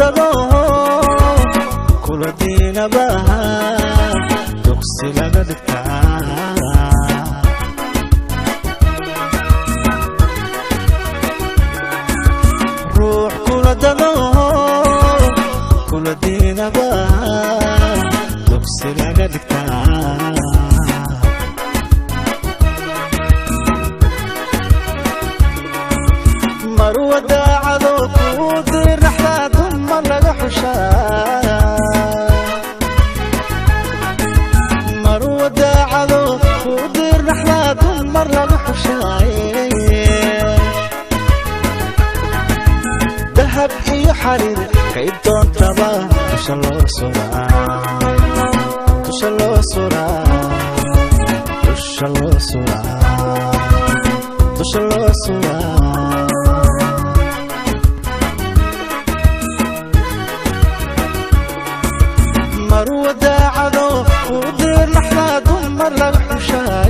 dago kula diinaba duqsi laga dhigtaa ruux kula dago kula diinaba duqsi laga dhigtaa marwa daacado ku dir naxda ma laga xushaa marwa daacado ku dir naxda mar laga xushaa dahab iyo xariir kay doontaba tusha loo suraa tusha loo suraa tusha loo suraa tusha loo suraa marwa daacado ku dir naxda mar laga xushaa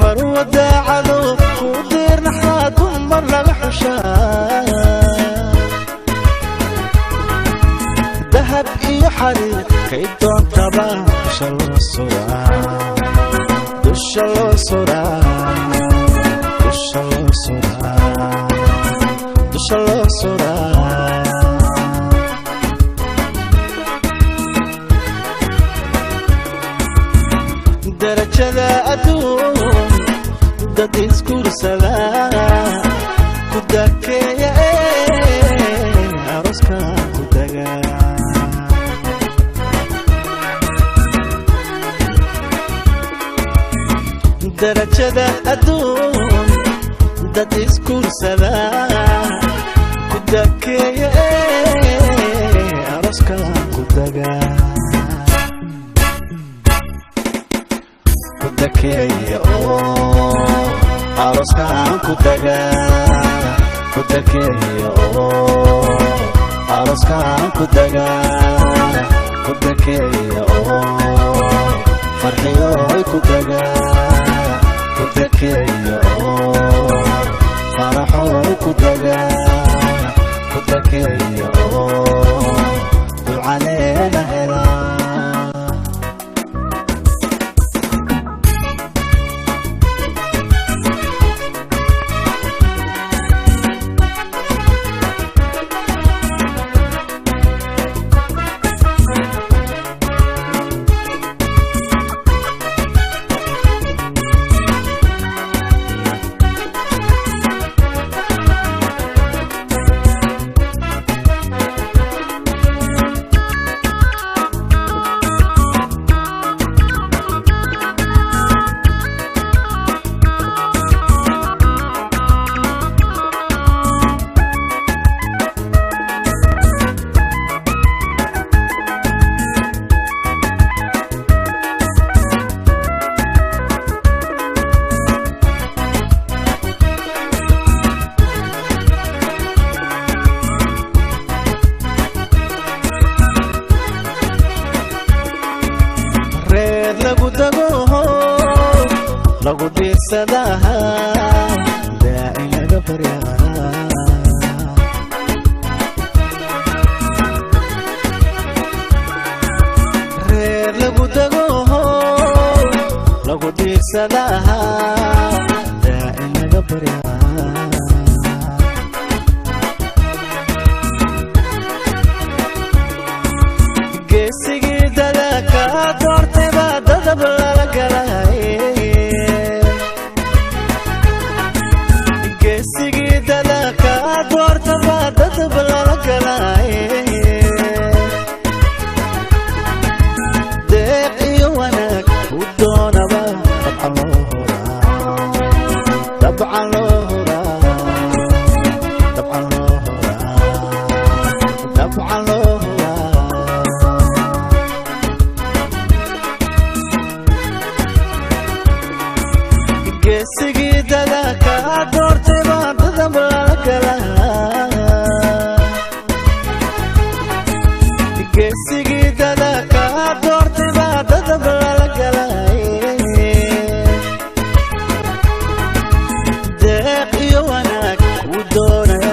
marwa daacado ku dir naxda mar laga xushaa dahab iyo xariir kay doontaba tusha loo suraa tusha loo suraa tusha loo suraa tusha loo suraa darajada adduun dad iskuursada ku dakeeya aroska ku daga darajada adduun dad iskuursada ku dakeeya aroska ku daga dakeeya aroska ku daga ku dakeeya aroska ku daga ku dakeeya farxiyo ku daga ku dakeeya faraxo ku daga ku dakeeya ducaleena hela lagu dago lagu diirsadaha daaci laga baryaa reer lagu dago lagu diirsadaha daaci laga baryaa geesigii dadaka doortay baa dadab lala galay geesigii dadaka doortay baa dadab lala galay deeq iyo wanaag u doonaba dabcan loo huraa dabcan loo huraa dabcan loo huraa geesigii dadaka doortay baa dadab lala galay geesigii dadaka doortay baa dadab lala galay deeq iyo wanaag u doonay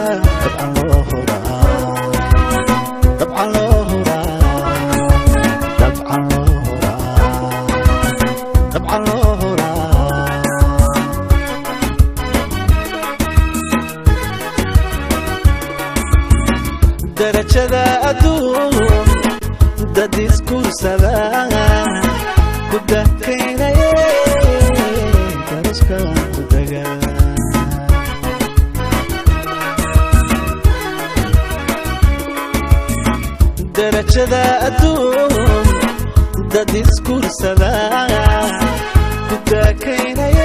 darajada adduun dad iskuursada ku dakaynaya daraska ku daga darajada adduun dad iskuursada ku dakaynaya